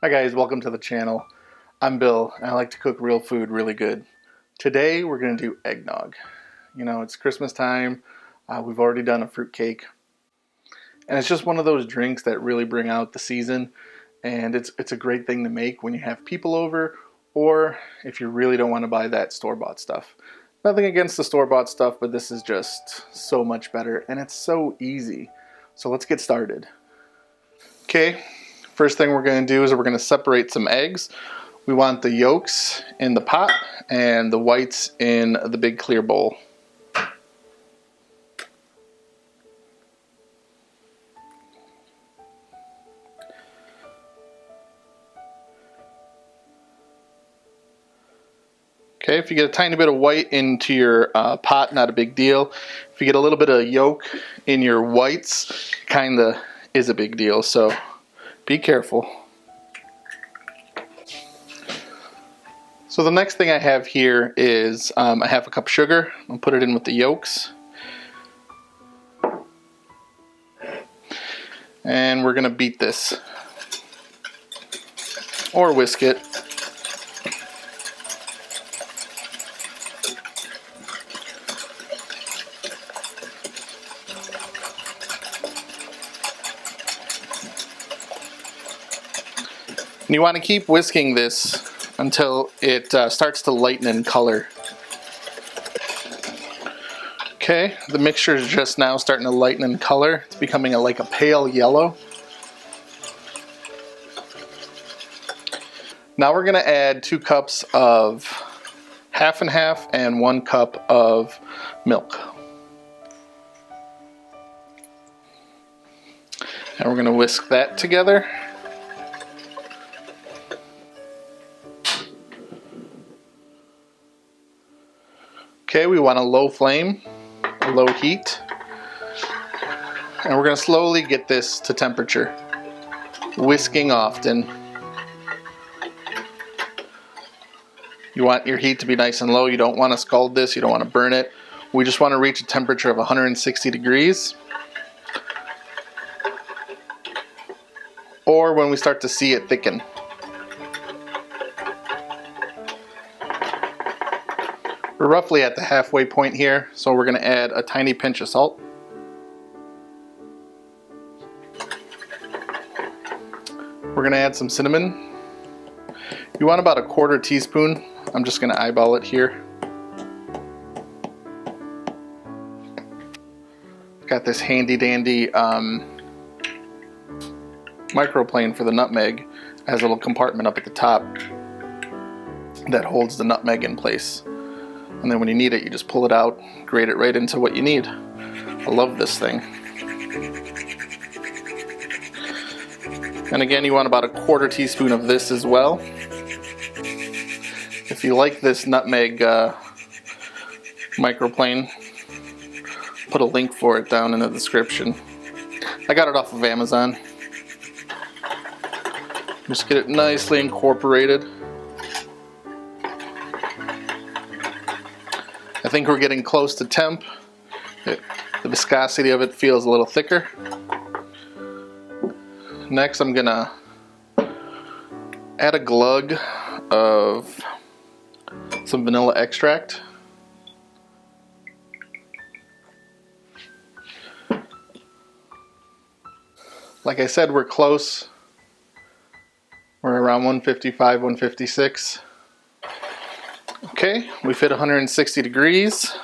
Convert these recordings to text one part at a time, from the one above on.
Hi guys, welcome to the channel. I'm Bill and I like to cook real food really good. Today we're going to do eggnog. You know, it's Christmas time. We've already done a fruit cake. And it's just one of those drinks that really bring out the season. And it's a great thing to make when you have people over or if you really don't want to buy that store-bought stuff. Nothing against the store-bought stuff, but this is just so much better and it's so easy. So let's get started. Okay. First thing we're going to do is we're going to separate some eggs. We want the yolks in the pot and the whites in the big clear bowl. Okay, if you get a tiny bit of white into your pot, not a big deal. If you get a little bit of yolk in your whites, kind of is a big deal, so be careful. So the next thing I have here is I have a cup of sugar. I'll put it in with the yolks. And we're going to beat this. Or whisk it. And you want to keep whisking this until it starts to lighten in color. Okay, the mixture is just now starting to lighten in color. It's becoming like a pale yellow. Now we're going to add 2 cups of half and half and 1 cup of milk. And we're going to whisk that together. Okay, we want a low flame, a low heat, and we're going to slowly get this to temperature, whisking often. You want your heat to be nice and low. You don't want to scald this, you don't want to burn it. We just want to reach a temperature of 160 degrees. Or when we start to see it thicken. We're roughly at the halfway point here, so we're going to add a tiny pinch of salt. We're going to add some cinnamon. You want about a 1/4 teaspoon. I'm just going to eyeball it here. Got this handy dandy microplane for the nutmeg. It has a little compartment up at the top that holds the nutmeg in place. And then when you need it, you just pull it out, grate it right into what you need. I love this thing. And again, you want about a 1/4 teaspoon of this as well. If you like this nutmeg microplane, put a link for it down in the description. I got it off of Amazon. Just get it nicely incorporated. I think we're getting close to temp. The viscosity of it feels a little thicker. Next I'm gonna add a glug of some vanilla extract. Like I said, we're close. We're around 155, 156. Okay, we've hit 160 degrees.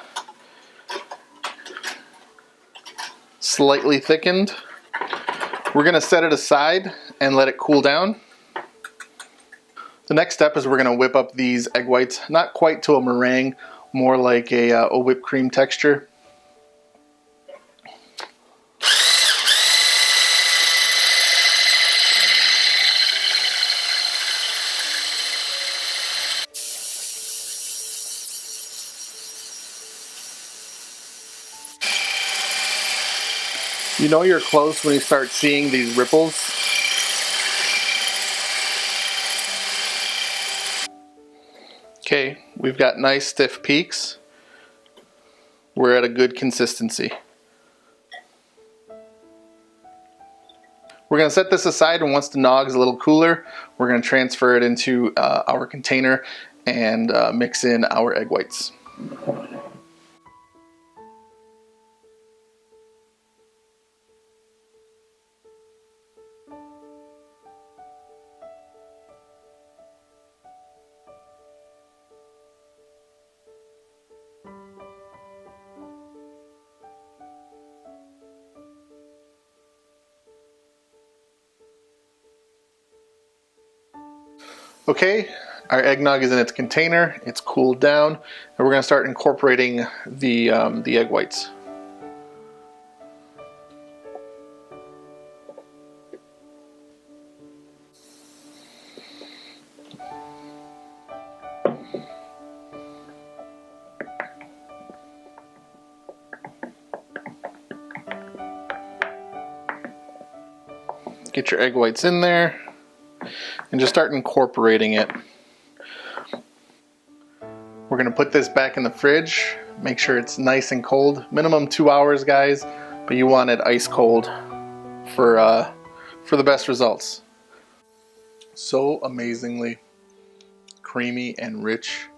Slightly thickened. We're going to set it aside and let it cool down. The next step is we're going to whip up these egg whites, not quite to a meringue, more like a whipped cream texture. You know you're close when you start seeing these ripples. Okay, we've got nice stiff peaks. We're at a good consistency. We're going to set this aside, and once the nog is a little cooler, we're going to transfer it into our container and mix in our egg whites. Okay, our eggnog is in its container, it's cooled down, and we're going to start incorporating the egg whites. Get your egg whites in there and just start incorporating it. We're going to put this back in the fridge. Make sure it's nice and cold. Minimum 2 hours, guys, but you want it ice cold for the best results. So amazingly creamy and rich.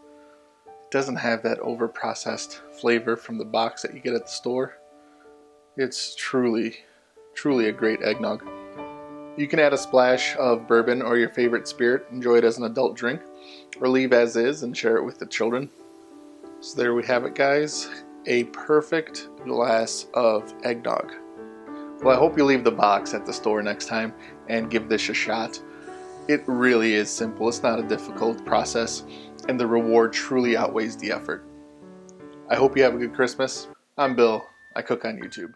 It doesn't have that over-processed flavor from the box that you get at the store. It's truly a great eggnog. You can add a splash of bourbon or your favorite spirit, enjoy it as an adult drink, or leave as is and share it with the children. So there we have it, guys. A perfect glass of eggnog. Well, I hope you leave the box at the store next time and give this a shot. It really is simple. It's not a difficult process, and the reward truly outweighs the effort. I hope you have a good Christmas. I'm Bill. I cook on YouTube.